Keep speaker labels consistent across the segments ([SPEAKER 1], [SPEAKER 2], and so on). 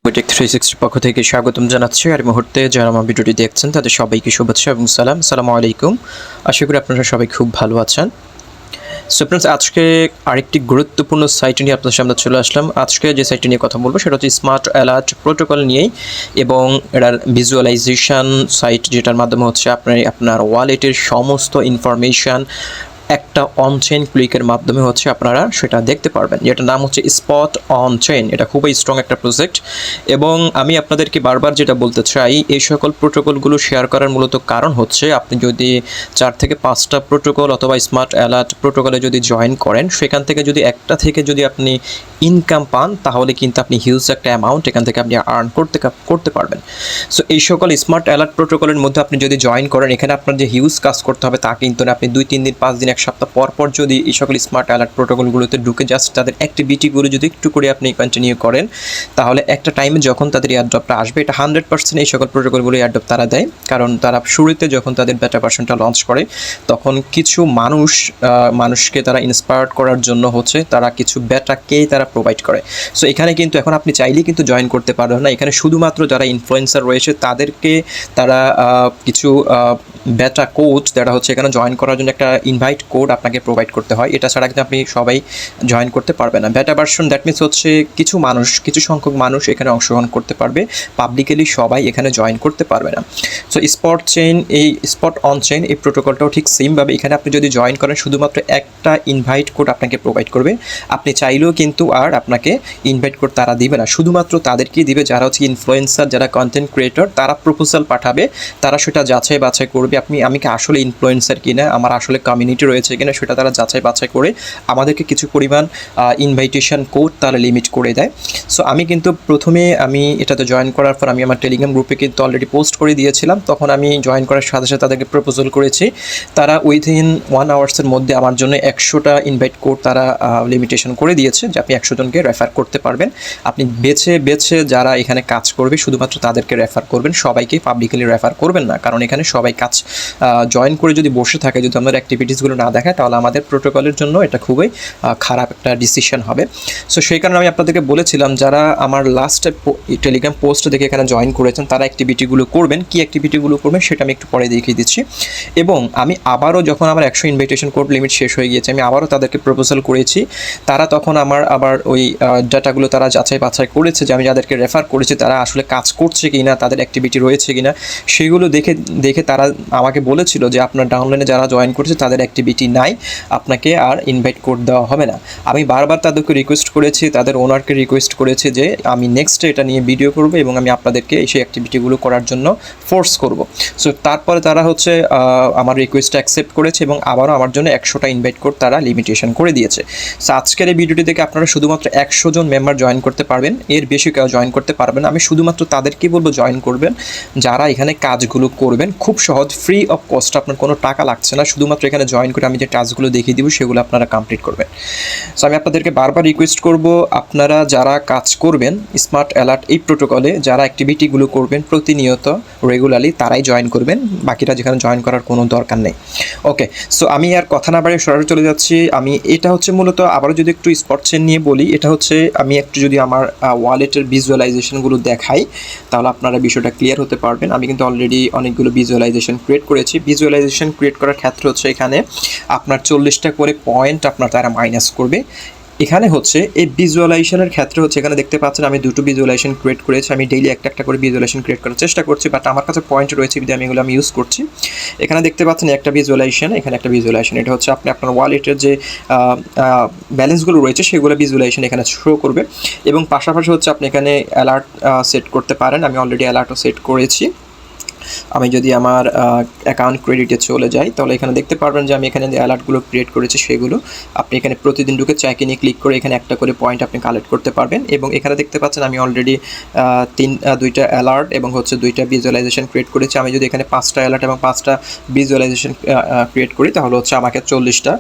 [SPEAKER 1] Take 360 পক্ষ থেকে স্বাগতম জানাচ্ছি। আর এই মুহূর্তে যারা আমার ভিডিওটি দেখছেন তাদের সবাইকে শুভেচ্ছা এবং সালাম। আসসালামু আলাইকুম। আশা করি আপনারা সবাই খুব ভালো আছেন। সো ফ্রেন্ডস, আজকে আরেকটি গুরুত্বপূর্ণ সাইট নিয়ে আপনাদের সামনে চলে আসলাম। আজকে যে সাইটটি নিয়ে কথা বলবো সেটা হচ্ছে স্মার্ট অ্যালার্ট প্রোটোকল নিয়েই, এবং এটার ভিজুয়ালাইজেশন সাইট, যেটার মাধ্যমে হচ্ছে আপনার ওয়ালেটের সমস্ত ইনফরমেশান একটা অনচেইন ক্লিকের মাধ্যমে হচ্ছে আপনারা সেটা দেখতে পারবেন। যেটার নাম হচ্ছে SpotOnChain। এটা খুবই স্ট্রং একটা প্রজেক্ট, এবং আমি আপনাদেরকে বারবার যেটা বলতে চাই, এই সকল প্রোটোকলগুলো শেয়ার করার মূলত কারণ হচ্ছে, আপনি যদি 4 থেকে 5টা প্রোটোকল অথবা স্মার্ট অ্যালার্ট প্রোটোকলে যদি জয়েন করেন, সেখান থেকে যদি একটা থেকে যদি আপনি ইনকাম পান, তাহলে কিন্তু আপনি হিউজ একটা অ্যামাউন্ট এখান থেকে আপনি আর্ন করতে পারবেন। সো এই সকল স্মার্ট অ্যালার্ট প্রোটোকলের মধ্যে আপনি যদি জয়েন করেন, এখানে আপনার যে হিউজ কাজ করতে হবে তা কিন্তু না। আপনি 2-3 দিন 5 দিন 1 সপ্তাহ পর যদি এই সকল স্মার্ট অ্যালার্ট প্রোটোকলগুলোতে ঢুকে জাস্ট তাদের অ্যাক্টিভিটিগুলো যদি একটু করে আপনি কন্টিনিউ করেন, তাহলে একটা টাইমে যখন তাদের এয়ারড্রপটা আসবে, এটা 100% এই সকল প্রোটোকলগুলো এয়ারড্রপ তারা দেয়। কারণ তারা শুরুতে যখন তাদের বেটা ভার্সনটা লঞ্চ করে, তখন কিছু মানুষকে তারা ইন্সপায়ার করার জন্য হচ্ছে তারা কিছু বেটাকেই তারা প্রোভাইড করে। সো এখানে কিন্তু এখন আপনি চাইলেই কিন্তু জয়েন করতে পারবেন না। এখানে শুধুমাত্র যারা ইনফ্লুয়েন্সার রয়েছে তাদেরকে তারা কিছু বেটা কোড, যারা হচ্ছে এখানে জয়েন করার জন্য একটা ইনভাইট কোড আপনাকে প্রোভাইড করতে হয়। এটা ছাড়া কিন্তু আপনি সবাই জয়েন করতে পারবেন না। বেটা ভার্সন দ্যাট মিনস হচ্ছে কিছু সংখ্যক মানুষ এখানে অংশগ্রহণ করতে পারবে, পাবলিকলি সবাই এখানে জয়েন করতে পারবে না। সো SpotOnChain এই প্রোটোকলটাও ঠিক সেমভাবে, এখানে আপনি যদি জয়েন করেন, শুধুমাত্র একটা ইনভাইট কোড আপনাকে প্রোভাইড করবে। আপনি চাইলেও কিন্তু আর আপনাকে ইনভাইট কোড তারা দিবে না, শুধুমাত্র তাদেরকেই দিবে যারা হচ্ছে ইনফ্লুয়েন্সার, যারা কন্টেন্ট ক্রিয়েটর, তারা প্রপোজাল পাঠাবে, তারা সেটা যাচাই বাছাই করবে আমি কি আসলে ইনফ্লুয়েন্সার কিনা, আমার আসলে কমিউনিটি রয়েছে কিনা, সেটা তারা যাচাই বাছাই করে আমাদেরকে কিছু পরিমাণ ইনভাইটেশন কোড তারা লিমিট করে দেয়। সো আমি কিন্তু প্রথমে এটাতে জয়েন করার পর আমি আমার টেলিগ্রাম গ্রুপে কিন্তু অলরেডি পোস্ট করে দিয়েছিলাম। তখন আমি জয়েন করার সাথে সাথে তাদেরকে প্রপোজাল করেছি। তারা উইথিন 1 আওয়ার্সের মধ্যে আমার জন্য 100টা ইনভাইট কোড তারা লিমিটেশন করে দিয়েছে, যে আপনি 100 জনকে রেফার করতে পারবেন। আপনি বেছে যারা এখানে কাজ করবে শুধুমাত্র তাদেরকে রেফার করবেন, সবাইকে পাবলিকলি রেফার করবেন না। কারণ এখানে সবাই কাজ জয়েন করে যদি বসে থাকে, যদি আমাদের অ্যাক্টিভিটিসগুলো না দেখায়, তাহলে আমাদের প্রোটোকলের জন্য এটা খুবই খারাপ একটা ডিসিশন হবে। সো সেই কারণে আমি আপনাদেরকে বলেছিলাম, যারা আমার লাস্টে টেলিগ্রাম পোস্ট দেখে এখানে জয়েন করেছেন, তারা অ্যাক্টিভিটিগুলো করবেন। কী অ্যাক্টিভিটিগুলো করবেন সেটা আমি একটু পরে দেখিয়ে দিচ্ছি। এবং আমি আবারও, যখন আমার 100 ইনভাইটেশন কোড লিমিট শেষ হয়ে গিয়েছে, আমি আবারও তাদেরকে প্রপোজাল করেছি। তারা তখন আবার ওই ডাটাগুলো তারা যাচাই বাছাই করেছে, যে আমি যাদেরকে রেফার করেছি তারা আসলে কাজ করছে কি না, তাদের অ্যাক্টিভিটি রয়েছে কি না, সেগুলো দেখে তারা আমাকে বলেছিল যে আপনার ডাউনলাইনে যারা জয়েন করেছে তাদের অ্যাক্টিভিটি নাই, আপনাকে আর ইনভাইট কোড দেওয়া হবে না। আমি বারবার তাদেরকে রিকোয়েস্ট করেছি, তাদের ওনারকে রিকোয়েস্ট করেছি যে আমি নেক্সটে এটা নিয়ে ভিডিও করব এবং আমি আপনাদেরকে সেই অ্যাক্টিভিটিগুলো করার জন্য ফোর্স করব। সো তারপরে তারা হচ্ছে আমার রিকোয়েস্টটা অ্যাকসেপ্ট করেছে এবং আবারও আমার জন্য 100টা ইনভাইট কোড তারা লিমিটেশন করে দিয়েছে। সো আজকের এই ভিডিওটি থেকে আপনারা শুধুমাত্র 100 জন মেম্বার জয়েন করতে পারবেন, এর বেশি কেউ জয়েন করতে পারবেন। আমি শুধুমাত্র তাদেরকেই বলবো জয়েন করবেন যারা এখানে কাজগুলো করবেন। খুব সহজ, ফ্রি অফ কস্ট, আপনার কোনো টাকা লাগছে না। শুধুমাত্র এখানে জয়েন করে আমি যে টাস্কগুলো দেখিয়ে দিব সেগুলো আপনারা কমপ্লিট করবেন। সো আমি আপনাদেরকে বারবার রিকোয়েস্ট করব, আপনারা যারা কাজ করবেন স্মার্ট অ্যালার্ট এই প্রোটোকলে, যারা অ্যাক্টিভিটিগুলো করবেন প্রতিনিয়ত রেগুলারলি, তারাই জয়েন করবেন। বাকিরা যেখানে জয়েন করার কোনো দরকার নেই। ওকে, সো আমি আর কথা না বাড়িয়ে সরাসরি চলে যাচ্ছি। এটা হচ্ছে মূলত, আবারও যদি একটু SpotOnChain নিয়ে বলি, এটা হচ্ছে আমি একটু যদি আমার ওয়ালেটের ভিজুয়ালাইজেশনগুলো দেখাই, তাহলে আপনারা বিষয়টা ক্লিয়ার হতে পারবেন। আমি কিন্তু অলরেডি অনেকগুলো ভিজুয়ালাইজেশন ক্রিয়েট করেছি। ভিজুয়ালাইজেশন ক্রিয়েট করার ক্ষেত্রে হচ্ছে এখানে আপনার 40টা করে পয়েন্ট আপনার তারা মাইনাস করবে। এখানে হচ্ছে এই ভিজুয়ালাইজেশনের ক্ষেত্রে হচ্ছে, এখানে দেখতে পাচ্ছেন আমি 2টো ভিজুয়ালাইজেশন ক্রিয়েট করেছি। আমি ডেইলি একটা করে ভিজুয়ালাইজেশন ক্রিয়েট করার চেষ্টা করছি, বাট আমার কাছে পয়েন্ট রয়েছে বিধায় আমি এগুলো ইউজ করছি। এখানে দেখতে পাচ্ছেন একটা ভিজুয়ালাইজেশন, এখানে একটা ভিজুয়ালাইজেশন। এটা হচ্ছে আপনার ওয়ালেটের যে ব্যালেন্সগুলো রয়েছে সেগুলো ভিজুয়ালাইজেশন এখানে শো করবে। এবং পাশাপাশি হচ্ছে আপনি এখানে অ্যালার্ট সেট করতে পারেন। আমি অলরেডি অ্যালার্টও সেট করেছি। আমি যদি আমার অ্যাকাউন্ট ক্রেডিটে চলে যাই, তাহলে এখানে দেখতে পারবেন যে আমি এখানে যে অ্যালার্টগুলো ক্রিয়েট করেছি সেগুলো আপনি এখানে প্রতিদিন ঢুকে চেক-ইনে ক্লিক করে এখানে একটা করে পয়েন্ট আপনি কালেক্ট করতে পারবেন। এবং এখানে দেখতে পাচ্ছেন আমি অলরেডি 2টা অ্যালার্ট এবং হচ্ছে 2টা ভিজুয়ালাইজেশন ক্রিয়েট করেছি। আমি যদি এখানে 5টা অ্যালার্ট এবং 5টা ভিজুয়ালাইজেশন ক্রিয়েট করি, তাহলে হচ্ছে আমাকে 40টা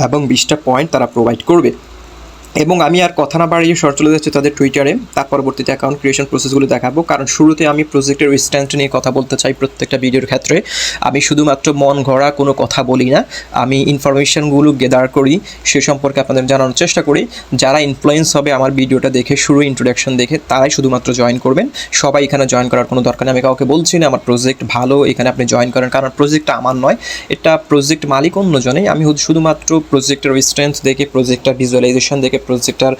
[SPEAKER 1] এবং 20টা পয়েন্ট তারা প্রোভাইড করবে। এবং আমি আর কথা না বাড়িয়ে সর চলে যাচ্ছি তাদের টুইটারে, তার পরবর্তীতে অ্যাকাউন্ট ক্রিয়েশন প্রসেসগুলো দেখাবো। কারণ শুরুতে আমি প্রজেক্টের স্ট্যান্ড নিয়ে কথা বলতে চাই প্রত্যেকটা ভিডিওর ক্ষেত্রে। আমি শুধুমাত্র মন গড়া কোনো কথা বলি না, আমি ইনফরমেশনগুলো গেদার করি, সে সম্পর্কে আপনাদের জানানোর চেষ্টা করি। যারা ইনফ্লুয়েন্স হবে আমার ভিডিওটা দেখে, শুরু ইন্ট্রোডাকশন দেখে, তারাই শুধুমাত্র জয়েন করবেন। সবাই এখানে জয়েন করার কোনো দরকার নেই। আমি কাউকে বলছি না আমার প্রজেক্ট ভালো, এখানে আপনি জয়েন করেন, কারণ প্রজেক্টটা আমার নয়, এটা প্রজেক্ট মালিক অন্যজনেই। আমি শুধুমাত্র প্রজেক্টের স্ট্রেংথ দেখে, প্রজেক্টটার ভিজুয়ালাইজেশন দেখে, প্রজেক্টটার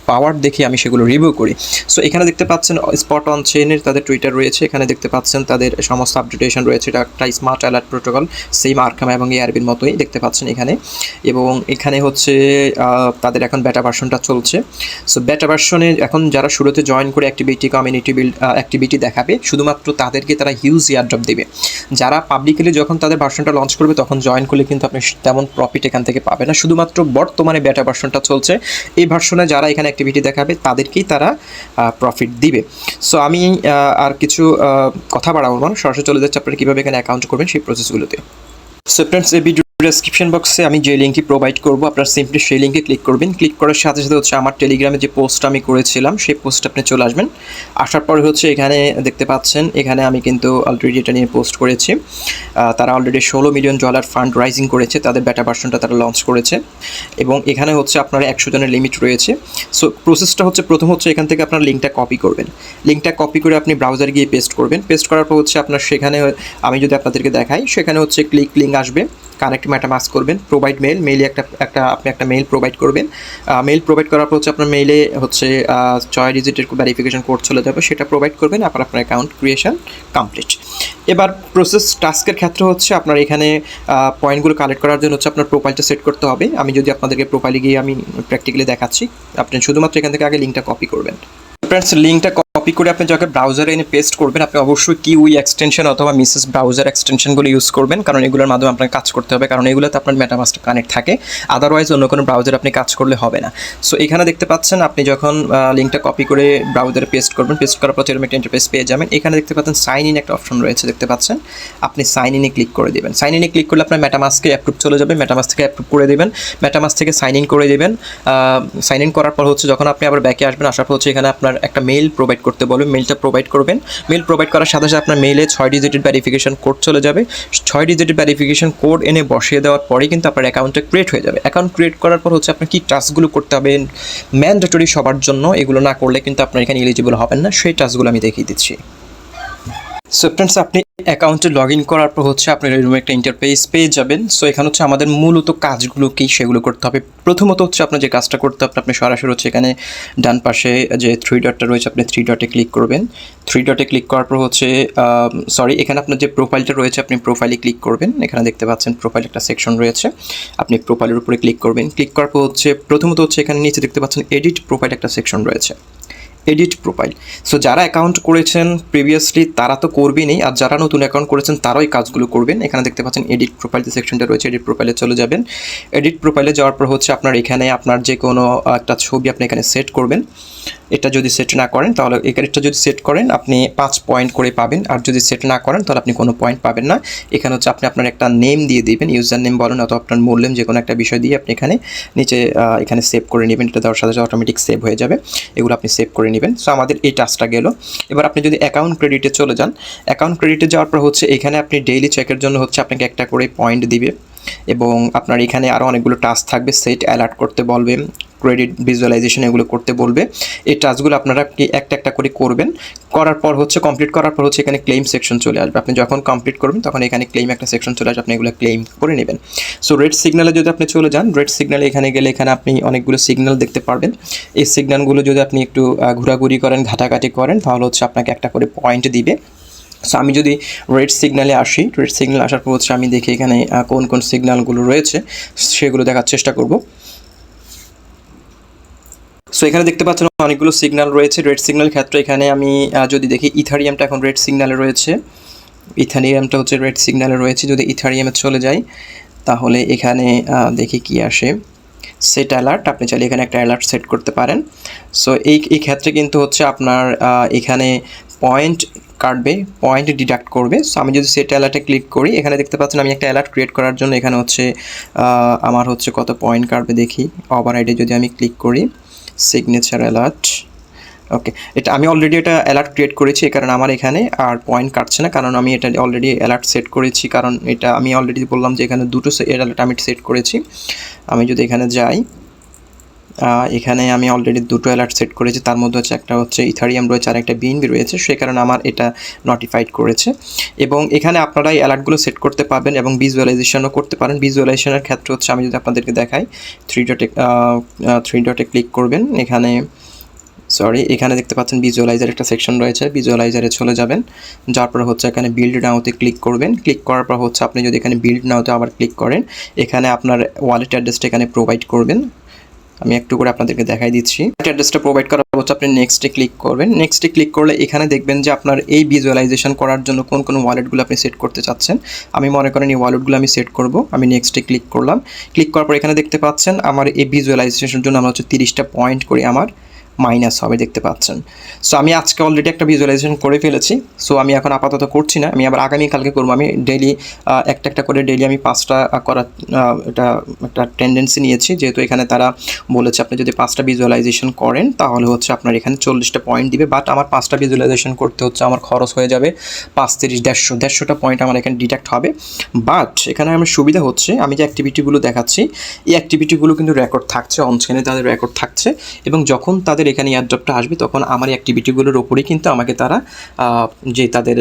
[SPEAKER 1] পাওয়ার দেখে আমি সেগুলো রিভিউ করি। সো এখানে দেখতে পাচ্ছেন SpotOnChain'ের তাদের টুইটার রয়েছে, এখানে দেখতে পাচ্ছেন তাদের সমস্ত আপডেটেশন রয়েছে। এটা একটা স্মার্ট অ্যালার্ট প্রোটোকল, সেম আর্কাম এবং এআরবির মতোই দেখতে পাচ্ছেন এখানে। এবং এখানে হচ্ছে তাদের এখন বেটা ভার্সনটা চলছে। সো বেটা ভার্সনে এখন যারা শুরুতে জয়েন করে অ্যাক্টিভিটি, কমিউনিটি বিল্ড অ্যাক্টিভিটি দেখাবে, শুধুমাত্র তাদেরকে তারা হিউজ এয়ারড্রপ দেবে। যারা পাবলিকলি যখন তাদের ভার্সনটা লঞ্চ করবে তখন জয়েন করলে কিন্তু আপনি তেমন প্রফিট এখান থেকে পাবে না। শুধুমাত্র বর্তমানে বেটা ভার্সনটা চলছে, এই ভার্সনে যারা এখানে অ্যাক্টিভিটি দেখাবে তাদেরকেই তারা প্রফিট দিবে। সো আমি আর কিছু কথা বাড়াবো না, সরাসরি চলে যাচ্ছে আপনারা কীভাবে এখানে অ্যাকাউন্ট করবেন সেই প্রসেসগুলোতে। সো ফ্রেন্ডস, এই ভিডিও ডেসক্রিপশন বক্সে আমি যে লিঙ্কটি প্রোভাইড করবো, আপনারা সিম্পলি সেই লিঙ্কে ক্লিক করবেন। ক্লিক করার সাথে সাথে হচ্ছে আমার টেলিগ্রামে যে পোস্টটা আমি করেছিলাম সেই পোস্টে আপনি চলে আসবেন। আসার পরে হচ্ছে এখানে দেখতে পাচ্ছেন, এখানে আমি কিন্তু অলরেডি এটা নিয়ে পোস্ট করেছি। তারা অলরেডি $16 মিলিয়ন ফান্ড রাইজিং করেছে, তাদের বেটা ভার্সনটা তারা লঞ্চ করেছে। এবং এখানে হচ্ছে আপনার 100 জনের লিমিট রয়েছে। সো প্রসেসটা হচ্ছে, প্রথম হচ্ছে এখান থেকে আপনার লিঙ্কটা কপি করবেন। লিঙ্কটা কপি করে আপনি ব্রাউজারে গিয়ে পেস্ট করবেন। পেস্ট করার পর হচ্ছে আপনার সেখানে, আমি যদি আপনাদেরকে দেখাই, সেখানে হচ্ছে ক্লিক লিঙ্ক আসবে, কানেক্ট মেটামাস্ক করবেন, প্রোভাইড মেইল, মেইলে আপনি একটা মেইল প্রোভাইড করবেন। মেইল প্রোভাইড করার পর হচ্ছে আপনার মেইলে হচ্ছে 6 ডিজিটের ভেরিফিকেশন কোড চলে যাবে, সেটা প্রোভাইড করবেন। আপনার অ্যাকাউন্ট ক্রিয়েশন কমপ্লিট। এবার প্রসেস টাস্কের ক্ষেত্রে হচ্ছে আপনার এখানে পয়েন্টগুলো কালেক্ট করার জন্য হচ্ছে আপনার প্রোফাইলটা সেট করতে হবে। আমি যদি আপনাদেরকে প্রোফাইলে গিয়ে আমি প্র্যাকটিক্যালি দেখাচ্ছি, আপনি শুধুমাত্র এখান থেকে আগে লিঙ্কটা কপি করবেন। ফ্রেন্ডস, লিঙ্কটা কপি করে আপনি যখন ব্রাউজারে এনে পেস্ট করবেন, আপনি অবশ্যই কিউই এক্সটেনশন অথবা মিসেস ব্রাউজার এক্সটেনশনগুলো ইউজ করবেন, কারণ এগুলোর মাধ্যমে আপনাকে কাজ করতে হবে, কারণ এগুলোতে আপনার মেটামাস্ক কানেক্ট থাকে। আদারওয়াইজ অন্য কোনো ব্রাউজার আপনি কাজ করলে হবে না। সো এখানে দেখতে পাচ্ছেন, আপনি যখন লিঙ্কটা কপি করে ব্রাউজারে পেস্ট করবেন, পেস্ট করার পর এরকম একটা ইন্টারফেস পেয়ে যাবেন। এখানে দেখতে পাচ্ছেন সাইন ইন একটা অপশন রয়েছে, দেখতে পাচ্ছেন। আপনি সাইন ইনে ক্লিক করে দেবেন। সাইন ইনে ক্লিক করলে আপনার মেটামাস্কে অ্যাপ্রুভ চলে যাবে, মেটামাস্ক থেকে অ্যাপ্রুভ করে দেবেন, মেটামাস্ক থেকে সাইন ইন করে দেবেন। সাইন ইন করার পর হচ্ছে যখন আপনি আবার ব্যাকে আসবেন, আসার পর হচ্ছে এখানে আপনার একটা মেইল প্রোভাইড করতে বলবেন, মেইলটা প্রোভাইড করবেন। মেইল প্রোভাইড করার সাথে সাথে আপনার মেইলে 6 ডিজিটের ভেরিফিকেশন কোড চলে যাবে। 6 ডিজিটের ভেরিফিকেশন কোড এনে বসিয়ে দেওয়ার পরেই কিন্তু আপনার অ্যাকাউন্টটা ক্রিয়েট হয়ে যাবে। অ্যাকাউন্ট ক্রিয়েট করার পর হচ্ছে আপনার কী টাস্কগুলো করতে হবে ম্যান্ডেটরি সবার জন্য, এগুলো না করলে কিন্তু আপনার এখানে এলিজিবল হবেন না, সেই টাস্কগুলো আমি দেখিয়ে দিচ্ছি। সো ফ্রেন্ডস, আপনি অ্যাকাউন্টে লগ ইন করার পর হচ্ছে আপনি এরকম একটা ইন্টারফেস পেয়ে যাবেন। সো এখানে হচ্ছে আমাদের মূলত কাজগুলো কী সেগুলো করতে হবে। প্রথমত হচ্ছে আপনার যে কাজটা করতে হবে, আপনি সরাসরি হচ্ছে এখানে ডান পাশে যে 3 ডটটা রয়েছে, আপনি 3 ডটে ক্লিক করবেন। 3 ডটে ক্লিক করার পর হচ্ছে এখানে আপনার যে প্রোফাইলটা রয়েছে, আপনি প্রোফাইলে ক্লিক করবেন। এখানে দেখতে পাচ্ছেন প্রোফাইল একটা সেকশন রয়েছে, আপনি প্রোফাইলের উপরে ক্লিক করবেন। ক্লিক করার পর হচ্ছে প্রথমত হচ্ছে এখানে নিচে দেখতে পাচ্ছেন এডিট প্রোফাইল একটা সেকশন রয়েছে, এডিট প্রোফাইল। সো যারা অ্যাকাউন্ট করেছেন প্রিভিয়াসলি তারা তো করবেনই, আর যারা নতুন অ্যাকাউন্ট করেছেন তারাই কাজগুলো করবেন। এখানে দেখতে পাচ্ছেন এডিট প্রোফাইল যে সেকশনটা রয়েছে, এডিট প্রোফাইলে চলে যাবেন। এডিট প্রোফাইলে যাওয়ার পর হচ্ছে আপনার এখানে আপনার যে কোনো একটা ছবি আপনি এখানে সেট করবেন। এটা যদি সেট না করেন তাহলে এটা যদি সেট করেন আপনি 5 পয়েন্ট করে পাবেন, আর যদি সেট না করেন তাহলে আপনি কোনো পয়েন্ট পাবেন না। এখানে হচ্ছে আপনি আপনার একটা নেম দিয়ে দিবেন, ইউজার নেম বলেন অথবা আপনার মূল নেম, যে কোনো একটা বিষয় দিয়ে আপনি এখানে নিচে এখানে সেভ করে নেবেন। এটা দেওয়ার সাথে সাথে অটোমেটিক সেভ হয়ে যাবে, এগুলো আপনি সেভ করে নেবেন। সো আমাদের এই টাস্কটা গেল। এবার আপনি যদি অ্যাকাউন্ট ক্রেডিটে চলে যান, অ্যাকাউন্ট ক্রেডিটে যাওয়ার পর হচ্ছে এখানে আপনি ডেইলি চেকের জন্য হচ্ছে আপনাকে একটা করে পয়েন্ট দিবে, এবং আপনার এখানে আরও অনেকগুলো টাস্ক থাকবে। সেট অ্যালার্ট করতে বলবে, ক্রেডিট ভিজুয়ালাইজেশন এগুলো করতে বলবে। এই টাস্কগুলো আপনারা একটা একটা করে করবেন। করার পর হচ্ছে কমপ্লিট করার পর হচ্ছে এখানে ক্লেম সেকশন চলে আসবে। আপনি যখন কমপ্লিট করবেন তখন এখানে ক্লেম একটা সেকশন চলে আসবে, আপনি এগুলো ক্লেম করে নেবেন। সো রেড সিগনালে যদি আপনি চলে যান, রেড সিগনালে এখানে গেলে এখানে আপনি অনেকগুলো সিগন্যাল দেখতে পারবেন। এই সিগন্যালগুলো যদি আপনি একটু ঘোরাঘুরি করেন, ঘাটাঘাটি করেন, তাহলে হচ্ছে আপনাকে একটা করে পয়েন্ট দিবে। সো আমি যদি রেড সিগনালে আসি, রেড সিগনাল আসার পর হচ্ছে আমি দেখি এখানে কোন কোন সিগন্যালগুলো রয়েছে সেগুলো দেখার চেষ্টা করব। সো এখানে দেখতে পাচ্ছেন অনেকগুলো সিগন্যাল রয়েছে রেড সিগন্যাল ক্ষেত্রে। এখানে আমি যদি দেখি ইথারিয়ামটা এখন রেড সিগন্যালে রয়েছে, ইথারিয়ামটা হচ্ছে রেড সিগন্যালে রয়েছে। যদি ইথারিয়ামে চলে যাই তাহলে এখানে দেখি কি আসে, সেট অ্যালার্ট। আপনি চাইলে এখানে একটা অ্যালার্ট সেট করতে পারেন। সো এই ক্ষেত্রে কিন্তু হচ্ছে আপনার এখানে পয়েন্ট কাটবে, পয়েন্ট ডিডাক্ট করবে। সো আমি যদি সেট অ্যালার্টে ক্লিক করি, এখানে দেখতে পাচ্ছেন আমি একটা অ্যালার্ট ক্রিয়েট করার জন্য এখানে হচ্ছে আমার হচ্ছে কত পয়েন্ট কাটবে দেখি। ওভাররাইডে যদি আমি ক্লিক করি, সিগনেচার অ্যালার্ট, ওকে, এটা আমি অলরেডি এটা অ্যালার্ট ক্রিয়েট করেছি, এই কারণে আমার এখানে আর পয়েন্ট কাটছে না, কারণ আমি এটা অলরেডি অ্যালার্ট সেট করেছি। কারণ এটা আমি অলরেডি বললাম যে এখানে দুটো অ্যালার্ট আমি সেট করেছি। আমি যদি এখানে যাই, এখানে আমি অলরেডি দুটো অ্যালার্ট সেট করেছি, তার মধ্যে হচ্ছে একটা হচ্ছে ইথারিয়াম রয়েছে আর একটা বিএনবি রয়েছে, সেই কারণে আমার এটা নোটিফাইড করেছে। এবং এখানে আপনারা এই অ্যালার্টগুলো সেট করতে পারবেন এবং ভিজুয়ালাইজেশনও করতে পারেন। ভিজুয়ালাইজেশনের ক্ষেত্রে হচ্ছে আমি যদি আপনাদেরকে দেখাই, থ্রি ডটে ক্লিক করবেন, এখানে দেখতে পাচ্ছেন ভিজুয়ালাইজার একটা সেকশন রয়েছে, ভিজুয়ালাইজারে চলে যাবেন, যার পর হচ্ছে এখানে বিল্ড নাওতে ক্লিক করবেন। ক্লিক করার পর হচ্ছে আপনি যদি এখানে বিল্ড নাওতে আবার ক্লিক করেন, এখানে আপনার ওয়ালেট অ্যাড্রেসটা এখানে প্রোভাইড করবেন। আমি একটু করে আপনাদেরকে দেখাই দিচ্ছি। অ্যাড্রেসটা প্রোভাইড করার পর হচ্ছে আপনি নেক্সটে ক্লিক করবেন। নেক্সটে ক্লিক করলে এখানে দেখবেন যে আপনার এই ভিজুয়ালাইজেশন করার জন্য কোন কোন ওয়ালেটগুলো আপনি সেট করতে চাচ্ছেন। আমি মনে করেন এই ওয়ালেটগুলো আমি সেট করব। আমি নেক্সটে ক্লিক করলাম। ক্লিক করার পর এখানে দেখতে পাচ্ছেন আমার এই ভিজুয়ালাইজেশনের জন্য আমার হচ্ছে 30টা পয়েন্ট করে আমার মাইনাস হবে, দেখতে পাচ্ছেন। সো আমি আজকে অলরেডি একটা ভিজুয়ালাইজেশন করে ফেলেছি। সো আমি এখন আপাতত করছি না, আমি আবার আগামীকালকে করবো। আমি ডেইলি একটা করে ডেইলি আমি 5টা করার এটা একটা টেন্ডেন্সি নিয়েছি, যেহেতু এখানে তারা বলেছে আপনি যদি 5টা ভিজুয়ালাইজেশন করেন তাহলে হচ্ছে আপনার এখানে 40টা পয়েন্ট দিবে। বাট আমার 5টা ভিজুয়ালাইজেশন করতে হচ্ছে আমার খরচ হয়ে যাবে 5, 30, 150টা পয়েন্ট আমার এখানে ডিডাক্ট হবে। বাট এখানে আমার সুবিধা হচ্ছে আমি যে অ্যাক্টিভিটিগুলো দেখাচ্ছি, এই অ্যাক্টিভিটিগুলো কিন্তু রেকর্ড থাকছে, অনচেনে তাদের রেকর্ড থাকছে, এবং যখন তাদের এখানে এয়ারড্রপটা আসবে তখন আমার অ্যাক্টিভিটিগুলোর ওপরেই কিন্তু আমাকে তারা যে তাদের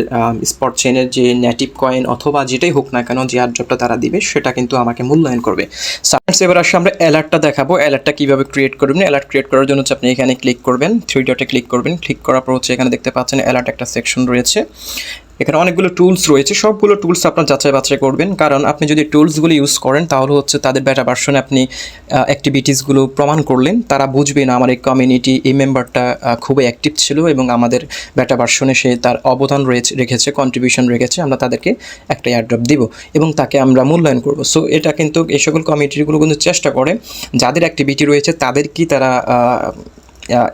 [SPEAKER 1] স্পট চেনের যে নেটিভ কয়েন অথবা যেটাই হোক না কেন যে এয়ারড্রপটা তারা দিবে সেটা কিন্তু আমাকে মূল্যায়ন করবে। এবার আসলে আমরা অ্যালার্টটা দেখাবো। অ্যালার্টটা কীভাবে ক্রিয়েট করবেন। অ্যালার্ট ক্রিয়েট করার জন্য হচ্ছে আপনি এখানে ক্লিক করবেন, থ্রি ডটে ক্লিক করবেন। ক্লিক করার পর হচ্ছে এখানে দেখতে পাচ্ছেন অ্যালার্ট একটা সেকশন রয়েছে। এখানে অনেকগুলো টুলস রয়েছে, সবগুলো টুলস আপনার যাচাই বাছাই করবেন, কারণ আপনি যদি টুলসগুলো ইউজ করেন তাহলে হচ্ছে তাদের বেটা ভার্সনে আপনি অ্যাক্টিভিটিসগুলো প্রমাণ করলেন, তারা বুঝবে না আমার এই কমিউনিটি এই মেম্বারটা খুবই অ্যাক্টিভ ছিল এবং আমাদের বেটা ভার্সনে সে তার অবদান রেখেছে, কন্ট্রিবিউশন রেখেছে, আমরা তাদেরকে একটা এয়ারড্রপ দিব এবং তাকে আমরা মূল্যায়ন করব। সো এটা কিন্তু এই সকল কমিউনিটিগুলো কিন্তু চেষ্টা করে যাদের অ্যাক্টিভিটি রয়েছে তাদেরকেই তারা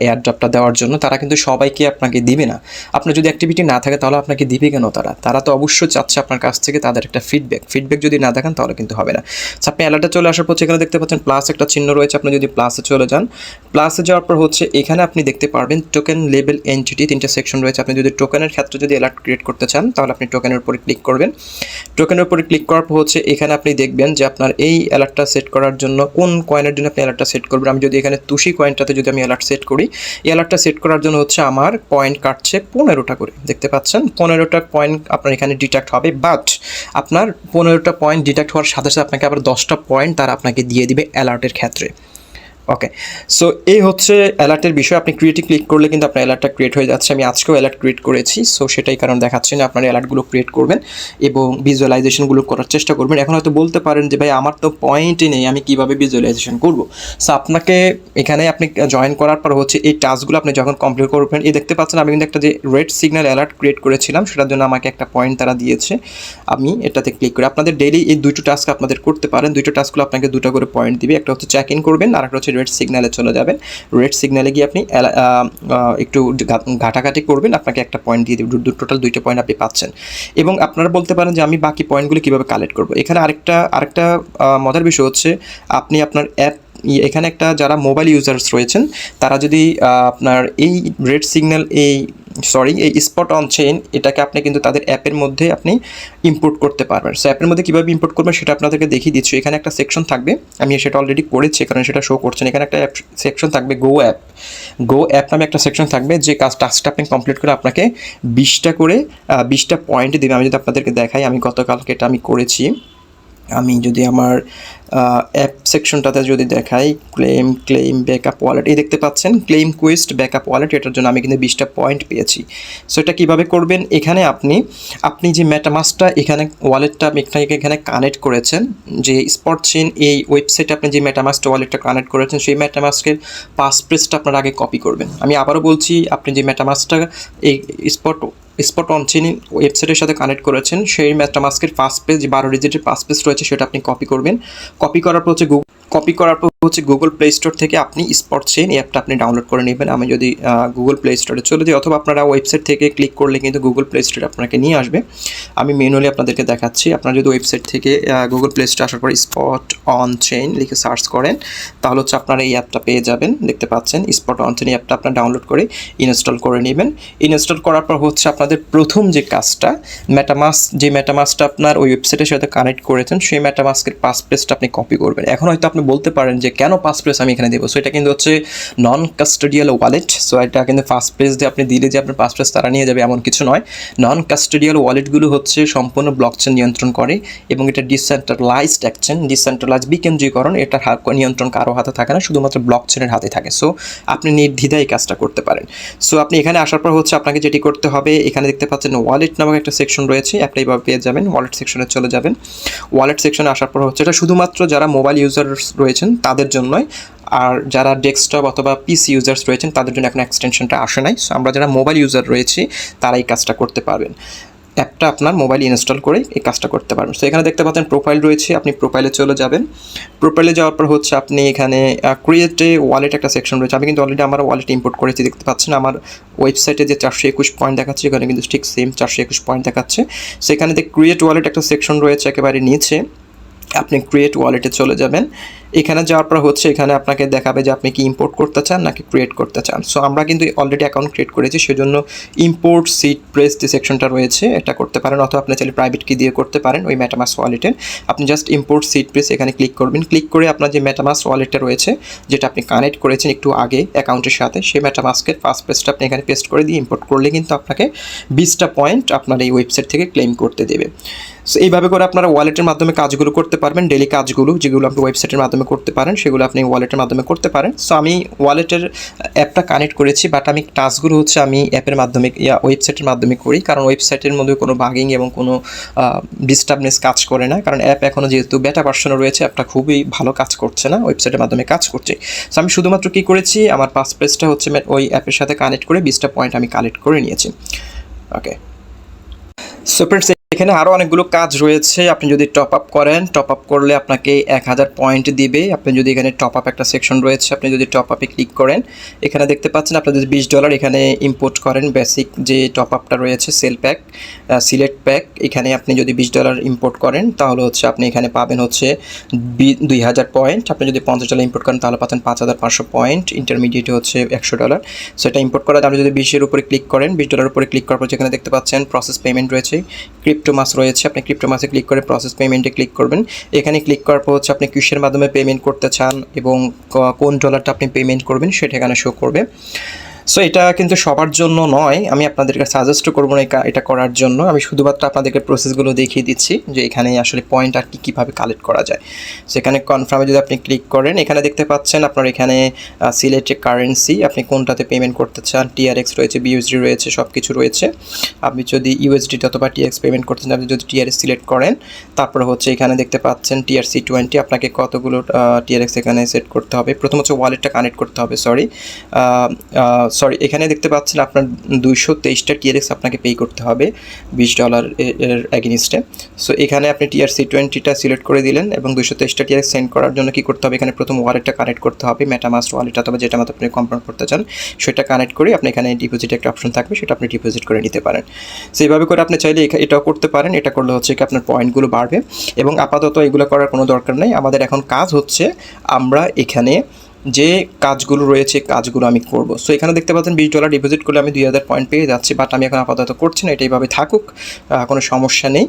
[SPEAKER 1] এয়ারড্রপটা দেওয়ার জন্য, তারা কিন্তু সবাইকে আপনাকে দিবে না। আপনার যদি অ্যাক্টিভিটি না থাকে তাহলে আপনাকে দিবে কেন? তারা তো অবশ্যই চাচ্ছে আপনার কাছ থেকে তাদের একটা ফিডব্যাক যদি না দেখেন তাহলে কিন্তু হবে না। আপনি অ্যালার্টে চলে আসার পর এখানে দেখতে পাচ্ছেন প্লাস একটা চিহ্ন রয়েছে, আপনি যদি প্লাসে চলে যান, প্লাসে যাওয়ার পর হচ্ছে এখানে আপনি দেখতে পারবেন টোকেন লেভেল এন্টিটি 3টা সেকশন রয়েছে। আপনি যদি টোকেনের ক্ষেত্রে যদি অ্যালার্ট ক্রিয়েট করতে চান তাহলে আপনি টোকেনের উপরে ক্লিক করবেন। টোকেনের উপরে ক্লিক করার পর হচ্ছে এখানে আপনি দেখবেন যে আপনার এই অ্যালার্টটা সেট করার জন্য কোন কয়েনের জন্য আপনি অ্যালার্টটা সেট করবেন। আমি যদি এখানে তুষি কয়েনটাতে যদি আমি অ্যালার্ট সেট করি, অ্যালার্টটা সেট করার জন্য হচ্ছে আমার পয়েন্ট কাটছে 15টা করে, দেখতে পাচ্ছেন 15টা পয়েন্ট আপনার এখানে ডিডাক্ট হবে। বাট আপনার 15টা পয়েন্ট ডিডাক্ট হওয়ার সাথে সাথে আপনাকে আবার 10টা পয়েন্ট তারা আপনাকে দিয়ে দিবে অ্যালার্টের ক্ষেত্রে। ওকে, সো এই হচ্ছে অ্যালার্টের বিষয়। আপনি ক্রিয়েটে ক্লিক করলে কিন্তু আপনার অ্যালার্টটা ক্রিয়েট হয়ে যাচ্ছে। আমি আজকেও অ্যালার্ট ক্রিয়েট করেছি, সো সেটাই কারণ দেখাচ্ছি না। আপনার অ্যালার্টগুলো ক্রিয়েট করবেন এবং ভিজুয়ালাইজেশনগুলো করার চেষ্টা করবেন। এখন হয়তো বলতে পারেন যে ভাই আমার তো পয়েন্টই নেই, আমি কীভাবে ভিজুয়ালাইজেশন করব। সো আপনাকে এখানে আপনি জয়েন করার পর হচ্ছে এই টাস্কগুলো আপনি যখন কমপ্লিট করবেন, এই দেখতে পাচ্ছেন আমি কিন্তু একটা যে রেড সিগন্যাল অ্যালার্ট ক্রিয়েট করেছিলাম সেটার জন্য আমাকে একটা পয়েন্ট তারা দিয়েছে। আমি এটাতে ক্লিক করি। আপনাদের ডেইলি এই দুটো টাস্ক আপনাদের করতে পারেন, দুটো টাস্কগুলো আপনাকে 2টা করে পয়েন্ট দিবে। একটা হচ্ছে চেক ইন করবেন আর একটা হচ্ছে রেড সিগন্যালে চলে যাবেন। রেড সিগন্যালে গিয়ে আপনি একটু ঘাটাঘাটি করবেন, আপনাকে একটা পয়েন্ট দিয়ে দেবে। টোটাল 2টা পয়েন্ট আপনি পাচ্ছেন। এবং আপনারা বলতে পারেন যে আমি বাকি পয়েন্টগুলো কীভাবে কালেক্ট করবো। এখানে আরেকটা মজার বিষয় হচ্ছে আপনি আপনার এখানে একটা যারা মোবাইল ইউজার্স রয়েছেন তারা যদি আপনার এই রেড সিগন্যাল এই স্পট অন চেইন এটাকে আপনি কিন্তু তাদের অ্যাপের মধ্যে আপনি ইম্পোর্ট করতে পারবেন। সো অ্যাপের মধ্যে কীভাবে ইম্পোর্ট করবেন সেটা আপনাদেরকে দেখিয়ে দিচ্ছি। এখানে একটা সেকশন থাকবে, আমি সেটা অলরেডি করেছি কারণ সেটা শো করছেন। এখানে একটা সেকশন থাকবে গো অ্যাপ নামে একটা সেকশন থাকবে, যে টাস্কটা আপনি কমপ্লিট করে আপনাকে 20টা পয়েন্ট দেবে। আমি যদি আপনাদেরকে দেখাই, আমি গতকালকে এটা আমি করেছি। আমি যদি আমার অ্যাপ সেকশনটাতে যদি দেখাই, ক্লেম ব্যাকআপ ওয়ালেট, এই দেখতে পাচ্ছেন ক্লেম কুইস্ট ব্যাকআপ ওয়ালেট, এটার জন্য আমি কিন্তু 20টা পয়েন্ট পেয়েছি। সো এটা কীভাবে করবেন, এখানে আপনি যে মেটামাস্কটা এখানে ওয়ালেটটা এখানে কানেক্ট করেছেন, যে স্পট চেইন এই ওয়েবসাইটে আপনি যে মেটামাস্ক ওয়ালেটটা কানেক্ট করেছেন সেই মেটামাস্কের পাসপ্রেসটা আপনার আগে কপি করবেন। আমি আবারও বলছি, আপনি যে মেটামাস্কটা এই SpotOnChain ওয়েবসাইটের সাথে কানেক্ট করেছেন সেই মেটামাস্কের ফার্স্ট পেজ 12 ডিজিটের পাসপেজ রয়েছে সেটা আপনি কপি করবেন। কপি করার পর হচ্ছে কপি করার পর হচ্ছে গুগল প্লে স্টোর থেকে আপনি SpotOnChain এই অ্যাপটা আপনি ডাউনলোড করে নেবেন। আমি যদি গুগল প্লে স্টোরে চলে যাই, অথবা আপনারা ওয়েবসাইট থেকে ক্লিক করলে কিন্তু গুগল প্লে স্টোরে আপনাকে নিয়ে আসবে। আমি ম্যানুয়ালি আপনাদেরকে দেখাচ্ছি। আপনারা যদি ওয়েবসাইট থেকে গুগল প্লে স্টোরে আসার পর SpotOnChain লিখে সার্চ করেন, তাহলে হচ্ছে আপনারা এই অ্যাপটা পেয়ে যাবেন। দেখতে পাচ্ছেন SpotOnChain এই অ্যাপটা আপনারা ডাউনলোড করে ইনস্টল করে নেবেন। ইনস্টল করার পর হচ্ছে আপনাদের প্রথম যে কাজটা, মেটামাস্কটা আপনার ওই ওয়েবসাইটের সাথে কানেক্ট করেছেন, সেই মেটামাস্কের পাসপ্রেসটা আপনি কপি করবেন। এখন হয়তো আপনি বলতে পারেন যে কেন পাসপ্রেস আমি এখানে দেবো? সো এটা কিন্তু হচ্ছে নন কাস্টোডিয়াল ওয়ালেট। সো এটা কিন্তু পাসপ্রেস দিয়ে আপনি দিলে যে আপনার পাসপ্রেস তারা নিয়ে যাবে এমন কিছু নয়। নন কাস্টোডিয়াল ওয়ালেটগুলো হচ্ছে সম্পূর্ণ ব্লকচেন নিয়ন্ত্রণ করে, এবং এটা ডিসেন্ট্রালাইজড এক্সচেঞ্জ, ডিসেন্ট্রালাইজ বিকেন্দ্রীকরণ। এটার নিয়ন্ত্রণ কারো হাতে থাকে না, শুধুমাত্র ব্লকচেনের হাতে থাকে। সো আপনি নির্দ্বিধায় কাজটা করতে পারেন। সো আপনি এখানে আসার পর হচ্ছে আপনাকে যেটি করতে হবে, এখানে দেখতে পাচ্ছেন ওয়ালেট নামক একটা সেকশন রয়েছে, অ্যাপটা এইভাবে পেয়ে যাবেন। ওয়ালেট সেকশনে চলে যাবেন। ওয়ালেট সেকশনে আসার পর হচ্ছে এটা শুধুমাত্র যারা মোবাইল ইউজার্স রয়েছেন তাদের জন্যই, আর যারা ডেস্কটপ অথবা পিসি ইউজার্স রয়েছেন তাদের জন্য এখন এক্সটেনশনটা আসে নাই। সো আমরা যারা মোবাইল ইউজার রয়েছি তারা এই কাজটা করতে পারবেন। অ্যাপটা আপনার মোবাইল ইনস্টল করে এই কাজটা করতে পারবেন। সো এখানে দেখতে পাচ্ছেন প্রোফাইল রয়েছে, আপনি প্রোফাইলে চলে যাবেন। প্রোফাইলে যাওয়ার পর হচ্ছে আপনি এখানে ক্রিয়েটে ওয়ালেট একটা সেকশন রয়েছে। আমি কিন্তু অলরেডি আমার ওয়ালেট ইম্পোর্ট করেছি, দেখতে পাচ্ছেন আমার ওয়েবসাইটে যে 421 পয়েন্ট দেখাচ্ছে, এখানে কিন্তু ঠিক সেম 421 পয়েন্ট দেখাচ্ছে। সো এখানে ক্রিয়েট ওয়ালেট একটা সেকশন রয়েছে একেবারে নিচে, আপনি ক্রিয়েট ওয়ালেটে চলে যাবেন। এখানে যাওয়ার পর হচ্ছে এখানে আপনাকে দেখাবে যে আপনি কি ইম্পোর্ট করতে চান নাকি ক্রিয়েট করতে চান। সো আমরা কিন্তু অলরেডি অ্যাকাউন্ট ক্রিয়েট করেছি, সেজন্য ইম্পোর্ট সিড প্রেস যে সেকশনটা রয়েছে এটা করতে পারেন, অথবা আপনি চাইলে প্রাইভেট কি দিয়ে করতে পারেন ওই মেটামাস্ক ওয়ালেটের। আপনি জাস্ট ইম্পোর্ট সিড প্রেস এখানে ক্লিক করবেন। ক্লিক করে আপনার যে মেটামাস্ক ওয়ালেটটা রয়েছে, যেটা আপনি কানেক্ট করেছেন একটু আগে অ্যাকাউন্টের সাথে, সেই মেটামাস্কের ফার্স্ট পেজটা আপনি এখানে পেস্ট করে দিয়ে ইম্পোর্ট করলে কিন্তু আপনাকে 20টা পয়েন্ট আপনার এই ওয়েবসাইট থেকে ক্লেম করতে দেবে। সো এইভাবে করে আপনারা ওয়ালেটের মাধ্যমে কাজগুলো করতে পারবেন। ডেলি কাজগুলো যেগুলো আপনি ওয়েবসাইটের মাধ্যমে করতে পারেন সেগুলো আপনি ওয়ালেটের মাধ্যমে করতে পারেন। সো আমি ওয়ালেটের অ্যাপটা কানেক্ট করেছি, বাট আমি টাস্কগুলো হচ্ছে আমি অ্যাপের মাধ্যমে ওয়েবসাইটের মাধ্যমে করি, কারণ ওয়েবসাইটের মধ্যে কোনো বাগিং এবং কোনো ডিস্টার্বনেস কাজ করে না, কারণ অ্যাপ এখনও যেহেতু বেটা ভার্সনে রয়েছে, অ্যাপটা খুবই ভালো কাজ করছে না, ওয়েবসাইটের মাধ্যমে কাজ করছে। সো আমি শুধুমাত্র কী করেছি, আমার পাসপ্রেসটা হচ্ছে ওই অ্যাপের সাথে কানেক্ট করে 20টা পয়েন্ট আমি কালেক্ট করে নিয়েছি। ওকে, সো ফ্রেন্ডস এখানে আরও অনেকগুলো কাজ রয়েছে। আপনি যদি টপ আপ করেন, টপ আপ করলে আপনাকে 1000 পয়েন্ট দিবে। আপনি যদি এখানে টপ আপ একটা সেকশন রয়েছে, আপনি যদি টপ আপে ক্লিক করেন, এখানে দেখতে পাচ্ছেন আপনি যদি $20 এখানে ইম্পোর্ট করেন, বেসিক যে টপ আপটা রয়েছে সেল প্যাক, সিলেক্ট প্যাক, এখানে আপনি যদি $20 ইম্পোর্ট করেন তাহলে হচ্ছে আপনি এখানে পাবেন হচ্ছে 2000 পয়েন্ট। আপনি যদি $50 ইম্পোর্ট করেন তাহলে পাচ্ছেন 5500 পয়েন্ট। ইন্টারমিডিয়েট হচ্ছে $100। সো এটা ইম্পোর্ট করার আপনি যদি 20-এর উপরে ক্লিক করেন, $20 উপরে ক্লিক করার পর যেখানে দেখতে পাচ্ছেন প্রসেস পেমেন্ট রয়েছে, ক্রিপ্টোমাস রয়েছে, আপনি ক্রিপ্টোমাসে ক্লিক করে প্রসেস পেমেন্টে ক্লিক করবেন। এখানে ক্লিক করার পর হচ্ছে আপনি কিসের মাধ্যমে পেমেন্ট করতে চান এবং কোন ডলারটা আপনি পেমেন্ট করবেন সেটা এখানে শো করবে। সো এটা কিন্তু সবার জন্য নয়, আমি আপনাদেরকে সাজেস্টও করবো না এটা করার জন্য। আমি শুধুমাত্র আপনাদেরকে প্রসেসগুলো দেখিয়ে দিচ্ছি যে এখানে আসলে পয়েন্ট আর কীভাবে কালেক্ট করা যায়। সেখানে কনফার্মে যদি আপনি ক্লিক করেন, এখানে দেখতে পাচ্ছেন আপনার এখানে সিলেক্টেড কারেন্সি, আপনি কোনটাতে পেমেন্ট করতে চান, TRX রয়েছে, BUSD রয়েছে, সব কিছু রয়েছে। আপনি যদি USD অথবা TRX পেমেন্ট করতে চান, আপনি যদি TRX সিলেক্ট করেন, তারপরে হচ্ছে এখানে দেখতে পাচ্ছেন TRC20, আপনাকে কতগুলো TRX এখানে সেট করতে হবে। প্রথম হচ্ছে ওয়ালেটটা কানেক্ট করতে হবে, সরি এখানে দেখতে পাচ্ছেন আপনার 223টা TRX আপনাকে পে করতে হবে $20 এর অ্যাগেনিস্টে। সো এখানে আপনি TRC20টা সিলেক্ট করে দিলেন এবং 223টা TRX সেন্ড করার জন্য কি করতে হবে, এখানে প্রথম ওয়ালেটটা কানেক্ট করতে হবে, মেটামাস্ক ওয়ালেট অথবা যেটা মতো আপনি কনফার্ম করতে চান সেটা কানেক্ট করে আপনি এখানে ডিপোজিট একটা অপশন থাকবে, সেটা আপনি ডিপোজিট করে নিতে পারেন। সো এইভাবে করে আপনি চাইলে এটাও করতে পারেন। এটা করলে হচ্ছে কি আপনার পয়েন্টগুলো বাড়বে, এবং আপাতত এগুলো করার কোনো দরকার নেই। আমাদের এখন কাজ হচ্ছে আমরা এখানে যে কাজগুলো রয়েছে কাজগুলো আমি করব। সো এখানে দেখতে পাচ্ছেন $20 ডিপোজিট করলে আমি 2000 পয়েন্ট পেয়ে যাচ্ছি, বাট আমি এখন আপাতত করছি না, এটা এইভাবে থাকুক, কোনো সমস্যা নেই।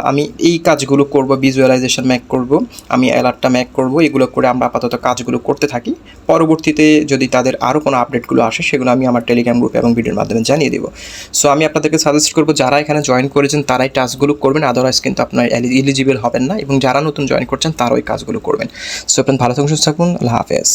[SPEAKER 1] আমি এই কাজগুলো করব, ভিজুয়ালাইজেশন ম্যাক করব, আমি অ্যালার্টটা ম্যাক করব, এগুলো করে আমরা আপাতত কাজগুলো করতে থাকি। পরবর্তীতে যদি তাদের আরও কোনো আপডেটগুলো আসে সেগুলো আমি আমার টেলিগ্রাম গ্রুপে এবং ভিডিওর মাধ্যমে জানিয়ে দেবো। সো আমি আপনাদেরকে সাজেস্ট করবো যারা এখানে জয়েন করেছেন তারাই টাস্কগুলো করবেন, আদারওয়াইজ কিন্তু আপনার এলিজিবল হবেন না, এবং যারা নতুন জয়েন করছেন তারাও এই কাজগুলো করবেন। সো আপনার ভালো থাকুন, সুস্থ থাকুন, আল্লাহ হাফেজ।